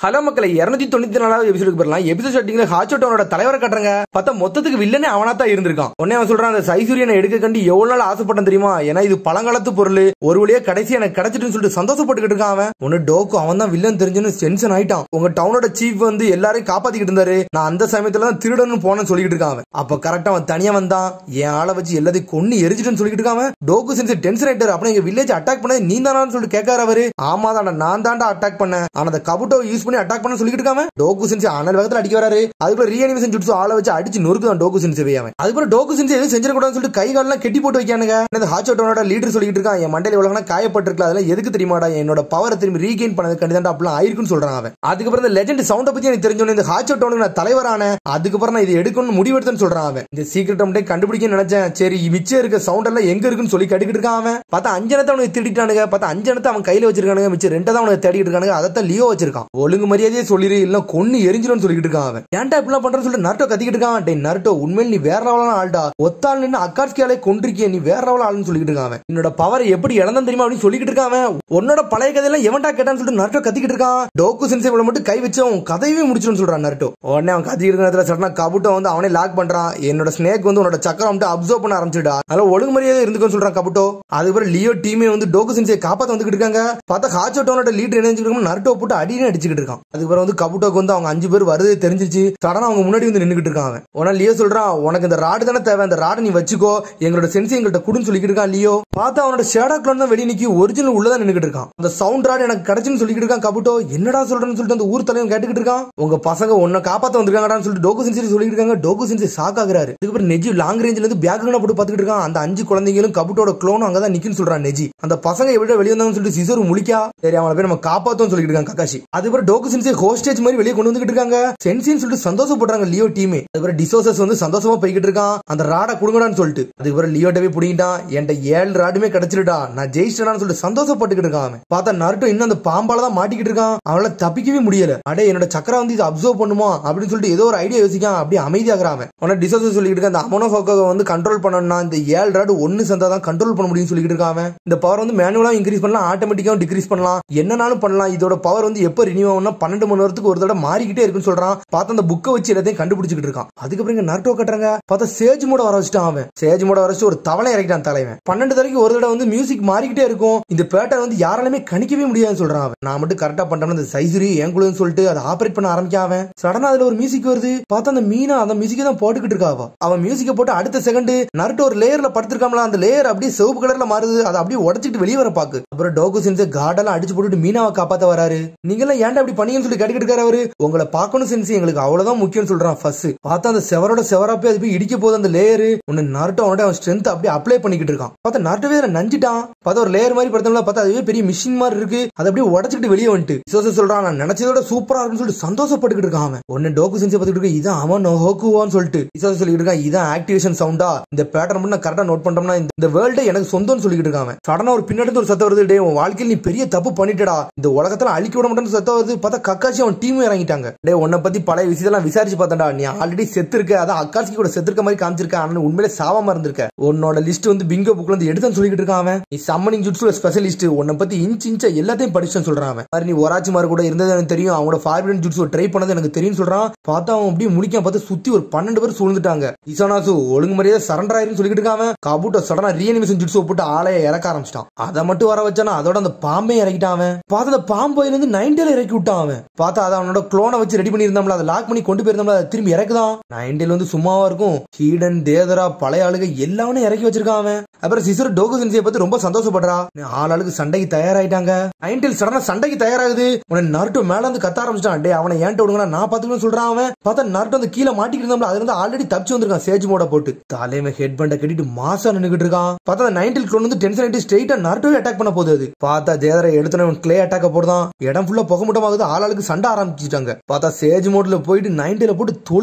Hello மக்களை 294வது எபிசோடுக்கு போறலாம். Episode ஸ்டார்டிங்ல ஹாச்சோட்டோனோட தலைவரை கட்டுறாங்க. பார்த்தா மொத்தத்துக்கு வில்லனே அவனா தான் இருந்திருக்கான். உடனே அவன் சொல்றான், அந்த சைசூரியனை எடுக்க கண்டு எவ்வளவு நாள் ஆசைப்பட்டேன் தெரியுமா, ஏன்னா இது பழங்காலத்து பொருள், ஒரு வழியா கடைசி எனக்கு கிடைச்சிட்டுன்னு சொல்லிட்டு சந்தோஷப்பட்டுக்கிட்டு இருக்கான். அவன் ஒன்னு டோக்கு அவன் தான் வில்லன் தெரிஞ்சுன்னு டென்ஷன் ஆயிட்டான். உங்க டவுனோட சீஃப் வந்து எல்லாரையும் காப்பாத்திக்கிட்டு இருந்தாரு, நான் அந்த சமயத்துல தான் திருடன்னு போனேன்னு சொல்லிட்டு இருக்கான். அப்ப கரெக்டா அவன் தனியா வந்தான், என் ஆளை வச்சு எல்லாத்தையும் கொன்னு எரிஞ்சிட்டுன்னு சொல்லிட்டு இருக்கான். டோக்கு சென்ஸ் டென்ஷன் ஆயிட்டாரு. அப்ப எங்க வில்லேஜ் அட்டாக் பண்ணது நீ தானான்னு சொல்லிட்டு கேட்காரு அவரு. ஆமா தாண்டா, நான் தாண்டா அட்டாக் பண்ணேன், ஆனா அந்த கபுட்டோ யூஸ் பண்ணி அட்டாக் பண்ண சொல்லிட்டு டோகு சென்சி அனல் வேகத்துல அடிக்க வராரு. அதுக்கப்புறம் ரீஅனிமேஷன் ஜுட்சு ஆள வச்சு அடிச்சு நொறுக்குதான் டோகு சென்சி. அவன் அதுக்கப்புறம் டோகு சென்சி எதுவும் செஞ்சிடக்கூடாதுன்னு சொல்லிட்டு கை காலெல்லாம் கெட்டி போட்டு வைக்கானுங்க. ஹாச்சோட்டோனோட லீடர் சொல்லிட்டு இருக்கான், என் மண்டையில உலகனா காயப்பட்டிருக்கல, அதெல்லாம் எதுக்கு தெரியுமாடா, என்னோட பவரை திரும்பி ரீகெயின் பண்ணது கண்டிதான் அப்படிலாம் ஆயிருக்குன்னு சொல்றான் அவன். அதுக்கப்புறம் இந்த லெஜெண்ட் சவுண்ட பத்தி எனக்கு தெரிஞ்சோன்னு இந்த ஹாச்சோட்டோனுக்கு நான் தலைவரான அதுக்கப்புறம் நான் இதை எடுக்கணும்னு முடிவெடுத்தேன்னு சொல்றான் அவன். இந்த சீக்கிரட் மட்டும் கண்டுபிடிக்க நினைச்சேன், சரி மிச்சம் இருக்க சவுண்ட் எல்லாம் எங்க இருக்குன்னு சொல்லி கட்டிக்கிட்டு இருக்கான் அவன். பார்த்தா 5 எண்ணத்தை அவனுக்கு திருடிட்டானுங்க. பார்த்தா 5 எண்ணத்தை அவன் கையில வச்சிருக்கானுங்க, மிச்சம் 2 தான் அவனுக்கு தேடிட்டு இருக்கானுங்க. அதைத்தான் லியோ வச்சிருக்கான். ஒழுங்கு மரியாதையே சொல்லிரு, இல்ல கொன்னு எரிஞ்சிடும் சொல்லிட்டு இருக்கான் அவன். ஏன்டா இப்படிலாம் பண்றன்னு சொல்லிட்டு நருட்டோ கத்திக்கிட்டு இருக்கான். டேய் நருட்டோ, உண்மையில நீ வேற லெவலான ஆள்டா, ஒத்தாள் நின்னு அக்காட்ஸ்கியாலே கொன்றிருக்கிய, நீ வேற லெவல் ஆளுன்னு சொல்லிட்டு இருக்கான் அவன். என்னோட பவர் எப்படி இழந்தன் தெரியுமா அப்படின்னு சொல்லிட்டு இருக்கான் அவன். உன்னோட பழைய கதையெல்லாம் எவன்டா கேட்டான்னு சொல்லிட்டு நருட்டோ கத்திக்கிட்டு இருக்கான். டோக்கு சென்சை மட்டும் கை வச்சு அவன் கதையவே முடிச்சிடுன்னு சொல்றான் நருட்டோ. உடனே அவன் கத்திக்கிட்டு நேரத்துல சடனா கபுட்டோ வந்து அவனே லாக் பண்றான். என்னோட ஸ்னேக் வந்து உன்னோட சக்கரம் வந்து அப்சர்வ் பண்ண ஆரம்பிச்சுடா, அதனால ஒழுங்கு மரியாதை இருந்துக்கும் சொல்றான் கபுட்டோ. அதுக்கப்புறம் லியோ டீமே வந்து டோக்கு சென்சை காப்பாத்த வந்துகிட்டு இருக்காங்க. பார்த்தா ஹாச்சோட்டோனோட லீடர் என்ன நருட்டோ போட்டு அடினே அடிச்சுக்கிட்டு இருக்கான். அதுக்கப்புறம் வந்து கபுட்டோக்கு வந்து அவங்க 5 பேர் வருது தெரிஞ்சிச்சு. சடனா அவங்க முன்னாடி வந்து நின்னுகிட்டு இருக்கான். உடனே லியோ சொல்றான், உனக்கு இந்த ராடு தானே தேவை, அந்த ராடு நீ வச்சுக்கோ, எங்களோட சென்ஸ் எங்கள்கிட்ட குடுன்னு சொல்லிட்டு இருக்கான் லியோ. பார்த்தா அவனோட ஷேடா க்ளோன் தான் வெளியே நிக்கி ஒரிஜினல் உள்ளதான் நின்னுகிட்டு இருக்கான். அந்த சவுண்ட் ராடு எனக்கு கிடைச்சுன்னு சொல்லிட்டு இருக்கான் கபுட்டோ. என்னடா சொல்றேன்னு சொல்லிட்டு அந்த ஊர் தலைவன் கேட்டுக்கிட்டு இருக்கான். உங்க பசங்க உன்னை காப்பாத்த வந்திருக்காங்கடான்னு சொல்லிட்டு டோகு சென்சி சொல்லிட்டு இருக்காங்க. டோகு சென்சி ஷாக் ஆகுறாரு. அதுக்கப்புறம் நெஜி லாங் ரேஞ்சில இருந்து பேக்ரவுண்ட் போட்டு பாத்துக்கிட்டு இருக்கான். அந்த 5 குழந்தைகளும் கபுட்டோட க்ளோனும் அங்கதான் நிக்குன்னு சொல்றான் நெஜி. அந்த பசங்க எப்படி வெளியே வந்தாங்கன்னு சொல்லிட்டு சிசர் முழிக்கா, சரி அவங்கள போய் நம்ம காப்பாத்தோம்னு சொல்லிட்டு இருக்காங்க ககாஷி. அதுக்கப்புறம் டோகு சென்சி ஹோஸ்டேஜ் மாதிரி வெளியே கொண்டு வந்துகிட்டு இருக்காங்க. சென்சின்னு சொல்லிட்டு சந்தோஷப்படுறாங்க லியோ டீமே. அதுக்கப்புறம் டிசோசஸ் வந்து சந்தோஷமா போய்கிட்டு இருக்கான், அந்த ராடை குடுங்கடான்னு சொல்லிட்டு. அதுக்கப்புறம் லியோட்டவே புடிங்கிட்டான், என்கிட்ட 7 ராடுமே கிடைச்சிருடா, நான் ஜெயிச்சிட்டான்னு சொல்லிட்டு சந்தோஷப்பட்டுக்கிட்டு இருக்கான். பார்த்தா நருட்டோ இன்னும் அந்த பாம்பால தான் மாட்டிக்கிட்டு இருக்கான், அவனால தப்பிக்கவே முடியல. அடே என்னோட சக்கரம் வந்து இதை அப்சர்வ் பண்ணுமா அப்படின்னு சொல்லிட்டு ஏதோ ஒரு ஐடியா யோசிக்கான். அப்படியே அமைதியாகிறான். அவன டிசோசஸ் சொல்லிட்டு இருக்க, அந்த அமோனோஃபோக்கோ வந்து கண்ட்ரோல் பண்ணணும்னா இந்த 7 ராடு ஒன்னு சேர்ந்தாதான் கண்ட்ரோல் பண்ண முடியும்னு சொல்லிட்டு இருக்கான். இந்த பவர் வந்து மேனுவலா இன்க்ரீஸ் பண்ணலாம், ஆட்டோமேட்டிக்கா டிக்ரீஸ் பண்ணலாம், என்னனாலும் பண்ணலாம். இதோட பவர் வந்து எப்ப ரினியூ ஆகும்னா 12 மணி நேரத்துக்கு ஒரு தடவை மாறிக்கிட்டே இருக்குன்னு சொல்றான். பார்த்தா அந்த புக்கை வச்சு எல்லாத்தையும் கண்டுபிடிச்சிட்டு இருக்கான். அதுக்கப்புறம் இங்க நருட்டோ கட்டுறாங்க. பார்த்தா சேஜ் மோட வர வச்சுட்டான். அவன் சேஜ் மோட வர வச்சு ஒரு தவளை இறக்கிட்டான் தலைவன். 12 தடவைக்கு ஒரு தடவை வந்து மியூசிக் மாறிக்கிட்டே இருக்கும். இந்த பேட்டர்ன் வந்து யாராலுமே கணிக்கவே முடியாதுன்னு சொல்றான் அவன். நான் மட்டும் கரெக்டா பண்றேன், இந்த சைசுரி என் குழுன்னு சொல்லிட்டு அதை ஆபரேட் பண்ண ஆரம்பிக்கான் அவன். சடனா அதுல ஒரு மியூசிக் வருது. பார்த்தா அந்த மீனா அந்த மியூசிக்கை தான் போட்டுக்கிட்டு இருக்காவா. அவன் மியூசிக்கை போட்டு அடுத்த செகண்ட் நருட்டோ ஒரு லேயர்ல படுத்திருக்காமல, அந்த லேயர் அப்படியே சிவப்பு கலர்ல மாறுது. அதை அப்படியே உடச்சிட்டு வெளியே வர பாக்கு. அப்புறம் டோகு சென்சை கார்டெல்லாம் அடிச்சு போட்டுட்டு மீனாவை காப்பாத்த வராரு. நீங்க எல்லாம் ஏன்டா அப்படி பண்ணீங்கன்னு சொல்லி கேட்டுக்கிட்டு இருக்காரு அவரு. உங்களை பார்க்கணும் சென்சி, எங்களுக்கு அவ்வளவுதான் முக்கியம் சொல்றான் ஃபர்ஸ்ட். பார்த்தா அந்த செவரோட செவரா போய் அது போய் இடிக்க போது அந்த லேயர். ஒன்னு நருட்டோ அவன் ஸ்ட்ரென்த் அப்படியே அப்ளை பண்ணிக்கிட்டு இருக்கான். பார்த்தா நருட்டோவே நஞ்சிட்டான். பார்த்தா ஒரு லேயர் மாதிரி படுத்தோம்ல, பார்த்தா அதுவே பெரிய மிஷின் மாதிரி இருக்கு. அதை அப்படியே உடச்சிட்டு வெளியே வந்துட்டு டிசோசஸ் சொல்றான், நான் நினைச்சதோட சூப்பரா இருக்குன்னு சொல்லிட்டு சந்தோஷப்பட்டுக்கிட்டு இருக்கான் அவன். ஒன்னு டோகு சென்சி பார்த்துட்டு இருக்கு, இதான் அவன் ஹோக்குவான்னு சொல்லிட்டு டிசோசஸ் சொல்லிட்டு இருக்கான், இதான் ஆக்டிவேஷன் சவுண்டா, இந்த பேட்டர்ன் மட்டும் நான் கரெக்டா நோட் பண்ணிட்டோம்னா இந்த வேர்ல்டே எனக்கு சொந்தம்னு சொல்லிட்டு இருக்கான். சடனா ஒரு பின்னாடி ஒரு சத்தம் வருது, டே உன் வாழ்க்கையில் நீ பெரிய தப்பு பண்ணிட்டடா, இந்த உலகத்துல அழிக்க விட மாட்டேன்னு சத்தம் வருது. பார்த்தா கக்காச்சி அவன் டீமும் இறங்கிட்டாங்க. டே உன்னை பத்தி பழைய விஷயத்தெல்லாம் விசாரிச்சு பார்த்தா, நீ ஆல்ரெடி செத்து இருக்க, அதான் அக்காட்சி கூட செத்துருக்க மாதிரி காமிச்சிருக்க, ஆனா உண்மையிலே சாவாம இருந்திருக்க. உன்னோட லிஸ்ட் வந்து பிங்கோ புக்ல இருந்து எடுத்து சொல்லிட்டு இருக்கான் அவன். நீ சம்மனிங் ஜுட்ஸ்ல ஸ்பெஷலிஸ்ட், உன்னை பத்தி இன்ச்சா எல்லாத்தையும் படிச்சுன்னு சொல்றான் அவன். மாதிரி நீ ஒராச்சி மாதிரி கூட இருந்தது எனக்கு தெரியும், அவங்களோட ஃபார்பிடன் ஜுட்ஸ் ட்ரை பண்ணது எனக்கு தெரியும் சொல்றான். பார்த்தா அவன் அப்படியே முடிக்காம பார்த்து சுத்தி ஒரு 12 பேர் சூழ்ந்துட்டாங்க. இசானாசு ஒழுங்கு மரியாதை சரண்டர் ஆயிருன்னு சொல்லிட்டு இருக்கான். கபுட்டோ சடனா ரீஅனிமேஷன் ஜுட்ஸ் போட்டு ஆளைய இறக்க ஆரம்பிச்சிட்டான். அதை மட்டும் வர வச்சானா அதோட அந்த பாம்பே இறக்கிட்டான் அவன். பார்த்தா அந்த பாம்பையில இருந்து 9 இறக்கி விட்டான் அவன். பார்த்தா அதை அவனோட க்ளோனை வச்சு ரெடி பண்ணியிருந்தாம்ல, அதை லாக் பண்ணி கொண்டு போயிருந்தோம்ல, அதை திரும்பி இறக்குதான். 9 வந்து சும்மாவா இருக்கும், ஹீடன் தேதரா பழைய ஆளுக எல்லாமே இறக்கி வச்சிருக்கான் அவன். அப்புறம் சிசர் டோகு சென்சியை பத்தி ரொம்ப சந்தோஷப்படுறா. ஆளுக்கு சண்டைக்கு தயாராயிட்டாங்க. 9 சடனா சண்டைக்கு தயாராகுது. உடனே நருட்டோ மேல இருந்து கத்த ஆரம்பிச்சிட்டான். டே அவனை ஏன்ட்ட விடுங்க, நான் பாத்துக்கணும்னு சொல்றான் அவன். பார்த்தா நருட்டோ அந்த கீழே மாட்டிக்கிட்டு இருந்தாம்ல, அதுல இருந்து ஆல்ரெடி தப்பிச்சு வந்திருக்கான் சேஜ் மோட போட்டு. தலைமை ஹெட் பண்ட கட்டிட்டு மாசா நின்னுகிட்டு இருக்கான். பார்த்தா 9 க்ளோன் வந்து டென்ஷன் ஆயிட்டு ஸ்ட்ரைட்டா நருட்டோவே அட்டாக் பண்ண போகுது. பார்த்தா தேதரை எடுத்தவன் கிளே அட்டாக்க போடுதான். இடம் ஃபுல்லா புகமுட்டமாகுது, ஆளுக்கு சண்டை ஆரம்பிச்சுட்டாங்க. பார்த்தா சேஜ் மோட்ல போயிட்டு 9 போட்டு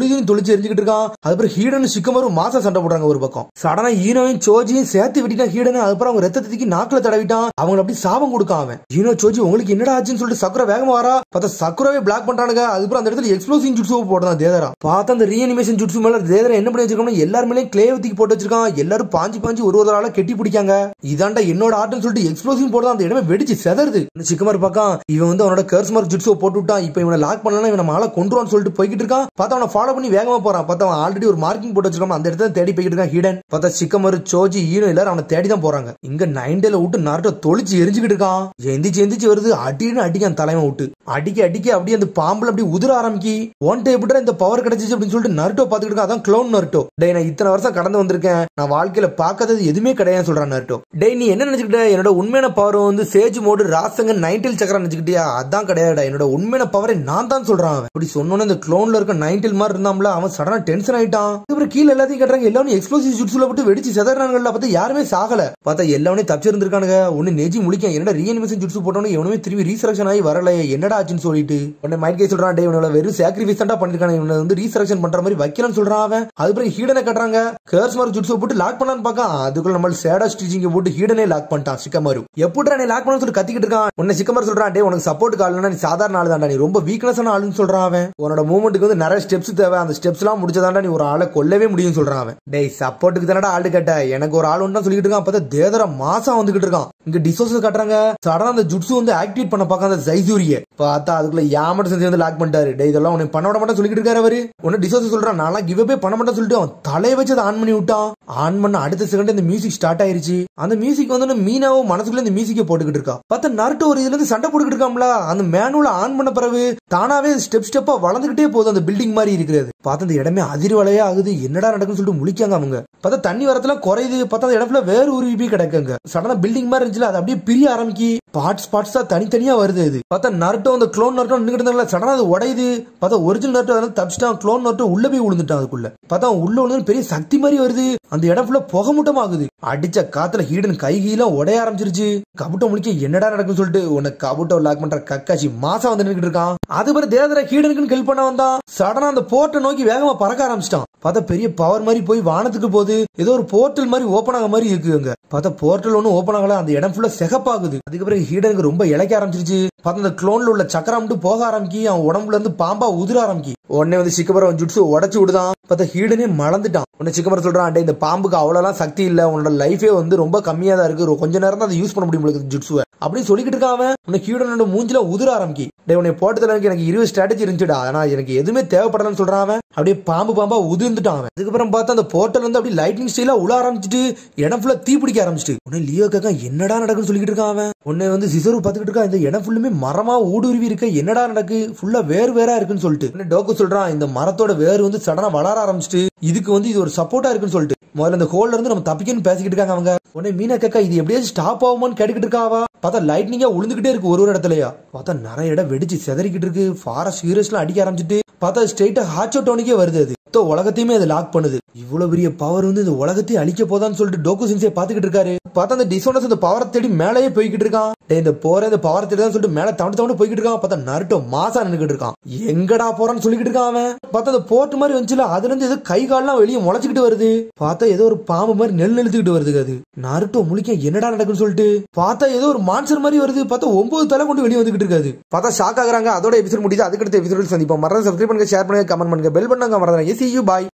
தொழிச்சு எரிஞ்சுக்கிட்டு இருக்கான். அதுக்கப்புறம் ஹீடன் சிக்கமரும் மாசா சண்டை போடுறாங்க ஒரு பக்கம். சடனா ஈனோவையும் சோஜியும் சேர்த்து விட்டுட்டான் ஹீடன். அதுக்கப்புறம் அவங்க ரத்தத்துக்கு நாக்குல தடவிட்டான். அவங்க அப்படி சாபம் கொடுக்கான் அவன். ஈனோ சோஜி உங்களுக்கு என்னடா ஆச்சுன்னு சொல்லிட்டு சக்குரா வேகமா வரா. பார்த்தா சக்குராவே பிளாக் பண்றானுங்க. அதுக்கப்புறம் அந்த இடத்துல எக்ஸ்ப்ளோசிவ் ஜுட்ஸு போடுறான் தேதரா. பார்த்தா அந்த ரீஅனிமேஷன் ஜுட்ஸு மேல தேதரா என்ன பண்ணி வச்சிருக்காங்க, எல்லாருமே கிளே ஊத்தி போட்டு வச்சிருக்கான். எல்லாரும் பாஞ்சு ஒரு ஆளா கெட்டி பிடிக்காங்க. இதாண்டா என்னோட ஆர்ட்னு சொல்லிட்டு எக்ஸ்ப்ளோசிவ் போடுறான். அந்த இடமே வெடிச்சு செதறுது. சிக்கமர் பக்கம் இவன் வந்து அவனோட கர்ஸ் மார்க் ஜுட்ஸ் ஜுட்ஸோ போட்டு விட்டான். இப்ப இவனை லாக் பண்ணலாம், இவனை மாலை கொண்டுவான்னு சொல்லிட்டு போய்கிட்டு இருக்கான். பார்த்தா அவனை ஃபாலோ பண்ணி வேகமா போறான். பார்த்தா அவன் ஆல்ரெடி ஒரு மார்க்கிங் போட்டு வச்சிருக்கான், அந்த இடத்துல தேடி போய்கிட்டு இருக்கான் ஹீடன். பார்த்தா சிக்கமரு, சோஜி, ஈனோ எல்லாரும் அவனை தேடி தான் போறாங்க. இங்க 9 விட்டு நாருட்டோ தொளிச்சு எரிஞ்சுக்கிட்டு இருக்கான். எந்திரிச்சு வருது, அடின்னு அடிக்கான் தலைமை விட்டு. அடிக்க அப்படியே அந்த பாம்புல அப்படி உதிர ஆரம்பிக்கி. ஒன்ட்ட எப்படிடா இந்த பவர் கிடைச்சிச்சு அப்படின்னு சொல்லிட்டு நருட்டோ பாத்துக்கிட்டு இருக்கான். அதான் க்ளோன் நருட்டோ. டேய், நான் இத்தனை வருஷம் கடந்து வந்திருக்கேன், நான் வாழ்க்கையில பார்க்காதது எதுவுமே கிடையாது சொல்றான் நருட்டோ. டேய், நீ என்ன நினைச்சுக்கிட்ட? என்னோட உண்மையான பவர் வந்து சேஜ் மோடு ராசங்க 9 சக்கரம் நினைச்சுக்கிட்டியா? அதான் கிடையாதுடா, என்னோட உண்மையான பவரை நான் தான் சொல்றான். அப்படி சொன்னோன்னு இந்த க்ளோன்ல இருக்க 9 மாதிரி இருந்தாம்ல, அவன் சடனா டென்ஷன் ஆயிட்டான். அப்புறம் கீழே எல்லாத்தையும் கட்டுறாங்க. எல்லாரும் எக்ஸ்ப்ளோசிவ் ஜுட்ஸ்ல போட்டு வெடிச்சு செதறானுங்கல்ல. பார்த்தா யாருமே சாகல. பார்த்தா எல்லாமே தப்பிச்சு இருந்திருக்கானுங்க. ஒன்னு நெஜி முழிக்க என்னடா ரீஅனிமேஷன் ஜுட்ஸ் போட்டோன்னு எவனுமே திரும்பி ரீசரக்ஷன் ஆகி வரல, என்னடா ஆச்சுன்னு சொல்லிட்டு உடனே மைண்ட் கே சொல்றான். டே, இவனோட வெறும் சாக்ரிஃபைஸ் தான் பண்ணிருக்கானே, இவனை வந்து ரீசரக்ஷன் பண்ற மாதிரி வைக்கலாம்னு சொல்றான் அவன். அதுக்கப்புறம் ஹீடனை கட்டுறாங்க. கர்ஸ் மாதிரி ஜுட்ஸ் போட்டு லாக் பண்ணலான்னு பார்க்க, அதுக்குள்ள நம்ம சேடா ஸ்டிச்சிங் போட்டு ஹீடனே லாக் பண்ணிட்டான். சிக்கமாரு எப்படிடா நீ லாக் பண்ணு சொல்லி கத்திக்கிட்டு இருக்கான். உன்னை சிக்கமாரு சொல்றான். டே, உனக்கு சப்போர்ட் ஆளுனா நீ சாதாரண ஆளு தான்டா, நீ ரொம்ப வீக்னஸான ஆளுன்னு சொல்றான் அவன். உன்னோட மூவ்மெண்ட்டுக்கு வந்து நிறைய ஸ்டெப்ஸ் தேவை, அந்த ஸ்டெப்ஸ் எல்லாம் முடிச்சதாண்டா நீ ஒரு ஆளை கொல்லவே முடியும் சொல்றான் அவன். டேய், சப்போர்ட்டுக்கு தானடா ஆளு கேட்ட, எனக்கு ஒரு ஆள் ஒன்று தான் சொல்லிட்டு இருக்கான். பார்த்தா தேதர மாசம் வந்துகிட்டு இருக்கான். இங்க டிசோஸ் கட்டுறாங்க. சடனா அந்த ஜுட்ஸு வந்து ஆக்டிவேட் பண்ண பார்க்க அந்த சைசூரிய பார்த்தா அதுக்குள்ள யாமட்ட செஞ்சு வந்து லாக் பண்ணிட்டாரு. டே, இதெல்லாம் உனக்கு பண்ண விட மாட்டேன் சொல்லிட்டு இருக்காரு அவரு. உன்ன டிசோஸ் சொல்றான், நான் கிவ் அவே பண்ண மாட்டேன்னு சொல்லிட்டு அவன் தலையை வச்சு அதை ஆன் பண்ணி விட்டான். ஆன் பண்ண அடுத்த செகண்ட் இந்த மியூசிக் ஸ்டார்ட் ஆயிருச்சு. அந்த மியூசிக் வந்து மீனாவோ மனசுக்குள்ள இந்த மியூசிக்கை போட்டுக்கிட்டு இருக்கா. பார்த்தா நருட்டோ ஒரு இதுல இருந்து சண்டை போட்டுக்கிட்டு இருக்காம்ல, அந்த மேனுவல ஆன் பண்ண பிறகு தானாவே ஸ்டெப்பா வளர்ந்துகிட்டே போகுது. அந்த பில்டிங் மாதிரி இருக்கிறது பார்த்தா அந்த இடமே அதிர்வலையா ஆகுது. என்னடா நடக்குன்னு சொல்லிட்டு முழிக்காங்க அவங்க. பார்த்தா தண்ணி வரத்துல குறையுது. பார்த்தா அந்த இடத்துல வேறு உருவி கிடக்குங்க. சடனா பில்டிங் மாதிரி இருந்துச்சுல, அது அப்படியே பிரிய ஆரம்பிக்கி பார்ட்ஸா தனித்தனியா வருது. அது பார்த்தா நருட்டோ அந்த க்ளோன் நருட்டோ நின்னுட்டு இருந்தாங்கல, சடனா அது உடையுது. பார்த்தா ஒரிஜினல் நருட்டோ அதெல்லாம் தப்பிச்சிட்டான். க்ளோன் நருட்டோ உள்ள போய் விழுந்துட்டான். அதுக்குள்ள பார்த்தா உள்ள விழுந்து பெரிய சக்தி மாதிரி வருது. அந்த இடம் ஃபுல்லா புகை மூட்டம் ஆகுது. அடிச்ச காத்துல ஹீடன் கையெல்லாம் உடைய ஆரம்பிச்சிருச்சு. கபுட்டோ முழிக்க என்னடா நடக்குன்னு சொல்லிட்டு உனக்கு கபுட்டோ லாக் பண்ற கக்காச்சி மாசா வந்து நின்னுட்டு இருக்கான். அது பிறகு தேதர ஹீடனுக்கு ஹெல்ப் பண்ண வந்தான். சடனா அந்த போர்ட்டை நோக்கி வேகமா பறக்க ஆரம்பிச்சிட்டான். பார்த்தா பெரிய பவர் மாதிரி போய் வானத்துக்கு போகுது. ஏதோ ஒரு போர்ட்டல் மாதிரி ஓபன் ஆக மாதிரி இருக்குங்க. பார்த்தா போர்ட்டல் ஒன்னும் ஓபன் ஆகல, அந்த இடம் ஃபுல்லா சிகப்பாகுது. அதுக்கு பிறகு ஹீடனுக்கு ரொம்ப இழைக்க ஆரம்பிச்சிருச்சு. பார்த்தா அந்த க்ளோன்ல உள்ள சக்கரம் மட்டும் போக ஆரம்பிக்கி, அவன் உடம்புல இருந்து பாம்பா உதிர ஆரம்பிக்கி. உடனே வந்து சிக்கமர ஜுட்ஸு உடச்சு விடுதான். பார்த்தா ஹீடனே மலந்துட்டான். உடனே சிக்கமர சொல்றான், இந்த பாம்புக்கு அவ்வளவு சக்தி இல்ல, உன்னோட லைஃபே வந்து ரொம்ப கம்மியா தான் இருக்கு, கொஞ்ச நேரம் தான் அதை யூஸ் பண்ண முடியும் ஜுட்ஸுவை அப்படின்னு சொல்லிக்கிட்டு இருக்கான் அவன். உன்னை ஹீடனோட மூஞ்சில உதிர ஆரம்பிக்கி. உன்னை போட்டதுல எனக்கு 20 ஸ்ட்ராட்டஜி இருந்துச்சுடா, ஆனா எனக்கு எதுவுமே தேவைப்படலன்னு சொல்றான் அவன். அப்படியே பாம்பா உதிர்ந்துட்டான் அவன். அதுக்கப்புறம் பார்த்தா அந்த போர்ட்டல் வந்து அப்படியே லைட்னிங் ஸ்டைலா உள்ள ஆரம்பிச்சுட்டு இடம் ஃபுல்லா தீ பிடிக்க ஆரம்பிச்சிட்டு. உடனே லியோ காக்கா என்னடா நடக்குன்னு சொல்லிட்டு இருக்கான் அவன். உன்னை வந்து சிசரு பாத்துக்கிட்டு இருக்கா, இந்த இடம் ஃபுல்லுமே மரமா ஊடுருவி இருக்க, என்னடா நடக்கு, ஃபுல்லா வேறா இருக்குன்னு சொல்லிட்டு டோக்கு சொல்றான். இந்த மரத்தோட வேறு வந்து சடனா வளர ஆரம்பிச்சுட்டு இதுக்கு வந்து இது ஒரு சப்போர்ட்டா இருக்குன்னு சொல்லிட்டு முதல்ல இந்த ஹோல்ல இருந்து நம்ம தப்பிக்கன்னு பேசிக்கிட்டு இருக்காங்க அவங்க. உடனே மீனா காக்கா இது எப்படியாச்சும் ஸ்டாப் ஆகுமான்னு கேட்டுக்கிட்டு இருக்காவா. பார்த்தா லைட்னிங்கா உளுந்துகிட்டே இருக்கு ஒரு இடத்துலயா. பார்த்தா நிறைய இடம் வெடிச்சு செதறிக்கிட்டு இருக்கு. ஃபாரஸ்ட் ஹீரோஸ்லாம் அடிக்க ஆரம்பிச்சுட்டு பார்த்தா ஸ்ட்ரெயிட்டா ஹாச்சோட்டோனிக்கே வருது. அது உலகத்தையுமே அது லாக் பண்ணுது. இவ்வளவு பெரிய பவர் வந்து இந்த உலகத்தையும் அழிக்க போதான்னு சொல்லிட்டு டோக்கு சென்சே பாத்துக்கிட்டு இருக்காரு. பார்த்தா அந்த டிசோனஸ் இந்த பவரை தேடி மேலேயே போய்கிட்டு இருக்கான். இந்த பவர் தேடி தான் சொல்லிட்டு மேல தவண்டு போய்கிட்டு இருக்கான். பார்த்தா நருட்டோ மாசா நின்னுகிட்டு இருக்கான். எங்கடா போறான்னு சொல்லிக்கிட்டு இருக்கான் அவன். பார்த்தா அந்த போர்ட் மாதிரி வந்துச்சுல, அதுல இருந்து ஏதோ கை கால்லாம் வெளியே முளைச்சுக்கிட்டு வருது. பார்த்தா ஏதோ ஒரு பாம்பு மாதிரி நெல் நிறுத்திக்கிட்டு வருது. அது நருட்டோ முழிக்க என்னடா நடக்குன்னு சொல்லிட்டு பார்த்தா ஏதோ ஒரு மான்சர் மாதிரி வருது. பார்த்தா 9 தலை கொண்டு வெளியே வந்துகிட்டு இருக்காது. பார்த்தா ஷாக் ஆகுறாங்க. அதோட எபிசோட் முடியுது. அதுக்கடுத்த எபிசோட் சந்திப்போம். மறந்து சப்ஸ்கிரைப் பண்ணுங்க, ஷேர் பண்ணுங்க, கமெண்ட் பண்ணுங்க, பெல் பண்ணுங்க. மறந்துடாதீங்க. See you, bye.